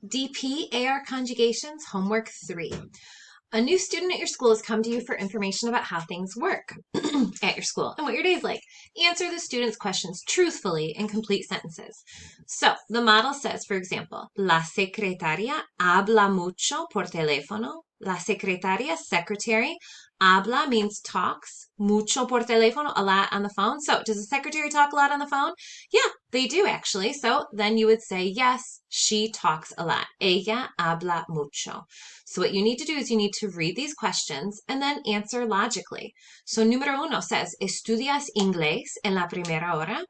DP AR Conjugations Homework 3. A new student at your school has come to you for information about how things work at your school and what your day is like. Answer the student's questions truthfully in complete sentences. So the model says, for example, La secretaria habla mucho por teléfono. La secretaria, secretary. Habla means talks. Mucho por teléfono, a lot on the phone. So does the secretary talk a lot on the phone? Yeah, they do actually. So then you would say, yes, she talks a lot. Ella habla mucho. So what you need to do is you need to read these questions and then answer logically. So número uno says, ¿estudias inglés en la primera hora?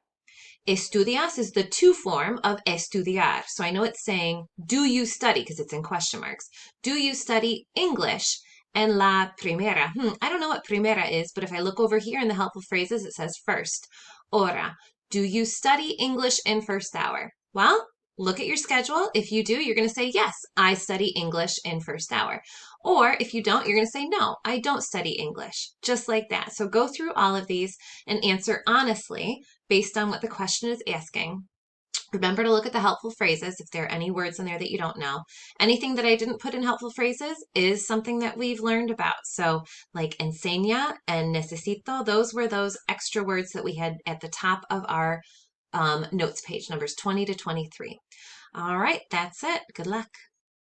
Estudias is the to form of estudiar. So I know it's saying, do you study? Because it's in question marks. Do you study English en la primera? I don't know what primera is, but if I look over here in the helpful phrases, it says first. Hora. Do you study English in first hour? Well, look at your schedule. If you do, you're going to say, yes, I study English in first hour. Or if you don't, you're going to say, no, I don't study English. Just like that. So go through all of these and answer honestly based on what the question is asking. Remember to look at the helpful phrases if there are any words in there that you don't know. Anything that I didn't put in helpful phrases is something that we've learned about. So like enseña and necesito, those were those extra words that we had at the top of our notes page, numbers 20 to 23. All right, that's it. Good luck.